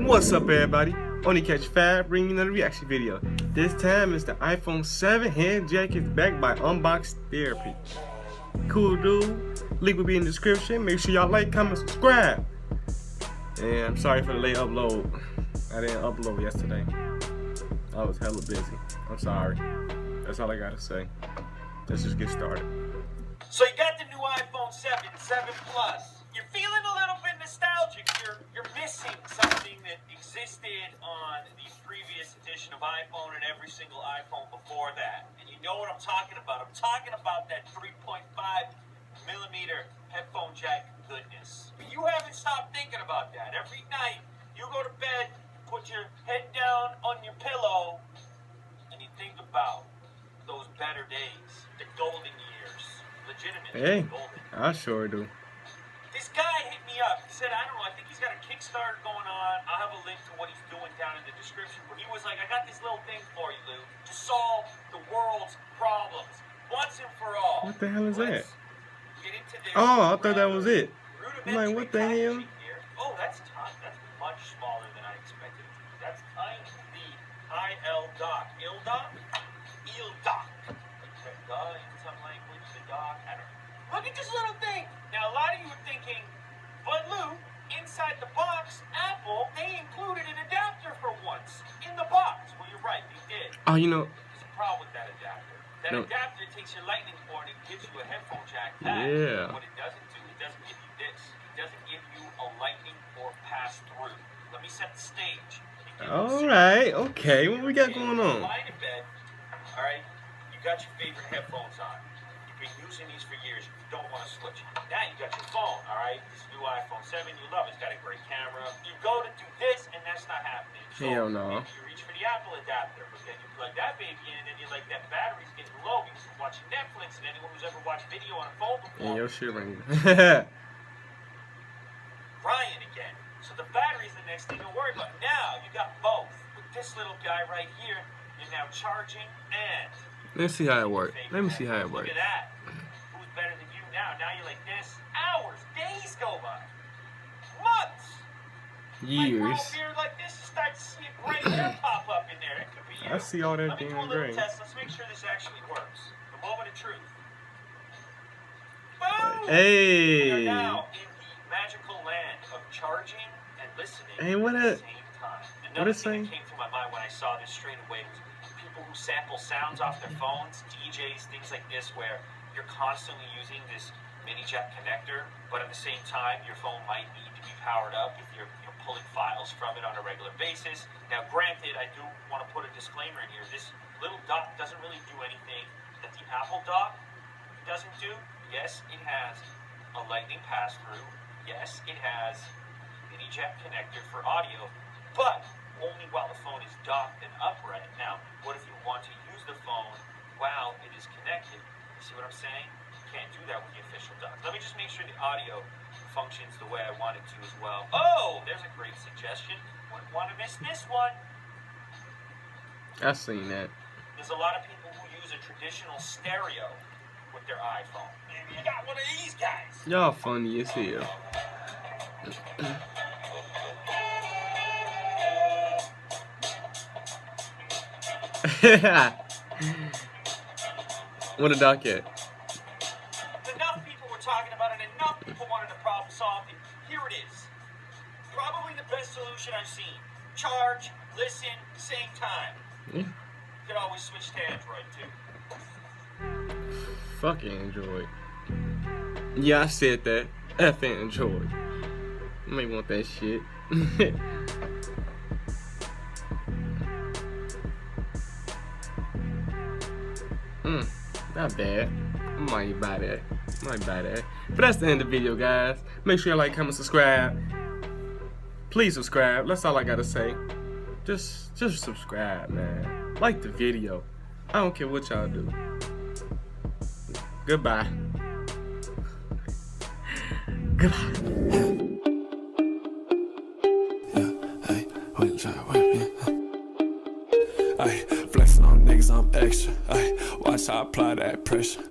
What's up, everybody? Only Catch 5 bringing you another reaction video. This time it's the iPhone 7 hand jack is backed by Unbox Therapy. Cool dude. Link will be in the description. Make sure y'all like, comment, subscribe. And I'm sorry for the late upload. I didn't upload yesterday. I was hella busy. I'm sorry. That's all I gotta say. Let's just get started. So you got the new iPhone 7 Plus. You're feeling a little bit nostalgic. You're missing something that existed on the previous edition of iPhone and every single iPhone before that. And you know what I'm talking about. I'm talking about that 3.5 millimeter headphone jack goodness. But you haven't stopped thinking about that. Every night you go to bed, put your head down on your pillow, and you think about those better days, the golden years. Legitimately golden. I sure do. This guy hit me up. He said, I don't know, I think he's got a Kickstarter going on. I'll have a link to what he's doing down in the description. But he was like, I got this little thing for you, Lou, to solve the world's problems once and for all. What the hell is that? Get into this. Oh, I thought that was it. I'm like, what the hell? Oh, that's tough. That's much smaller than I expected it to be. That's tiny. The IL dock. Il dock? Il dock. In some language, the dock. I don't know. Look at this little thing. Now, a lot of you are thinking, but Lou, inside the box, Apple, they included an adapter for once in the box. Well, you're right, they did. Oh, you know. There's a problem with that adapter. That adapter takes your lightning port and gives you a headphone jack pack. Yeah. What it doesn't do, it doesn't give you this. It doesn't give you a lightning port pass through. Let me set the stage. All right, okay. What we got going on? Lying in bed, all right, you got your favorite headphones on. You've been using these for years. You don't want to switch. Now you got your phone, all right? This new iPhone 7, you love it. It's got a great camera. You go to do this, and that's not happening. So hell no. maybe you reach for the Apple adapter, but then you plug that baby in, and then you're like, that battery's getting low because you're watching Netflix, and anyone who's ever watched video on a phone before. And your shit ringing. Crying again. So the battery's the next thing to worry about. Now you got both. With this little guy right here, you're now charging and... Let's see how it works. Let me see how it works. Look at that. Who's better than you now? Now you're like this. Hours, days go by. Months. Years. Like, here like this, you start to see a gray hair pop up in there. It could be you. I see all that Let me damn do a little gray. test. Let's make sure this actually works. The moment of truth. Boom! Hey. We are now in the magical land of charging and listening Hey, what at a- the same time. what Another it thing say? that came to my mind when I saw this straight away was people who sample sounds off their phones, DJs, things like this, where you're constantly using this mini jack connector, but at the same time, your phone might need to be powered up if you're pulling files from it on a regular basis. Now, granted, I do want to put a disclaimer in here. This little dock doesn't really do anything that the Apple dock doesn't do. Yes, it has a lightning pass-through. Yes, it has mini jack connector for audio, but only while the phone is docked and upright. Now, what if you want to use the phone while it is connected? You see what I'm saying? You can't do that with the official dock. Let me just make sure the audio functions the way I want it to as well. Oh, there's a great suggestion. Wouldn't want to miss this one. I seen that. There's a lot of people who use a traditional stereo with their iPhone. Maybe you got one of these guys. Y'all funny as hell. What a dock at? Enough people were talking about it, enough people wanted the problem solved, and here it is. Probably the best solution I've seen. Charge, listen, same time. Yeah. You could always switch to Android, too. Fuck Android. Yeah, I said that. F Android. You may want that shit. Not bad. I might buy that. But that's the end of the video, guys. Make sure you like, comment, subscribe. Please subscribe. That's all I gotta say. Just subscribe, man. Like the video. I don't care what y'all do. Goodbye. Goodbye. Flexing on niggas, I'm extra. Watch how I apply that pressure.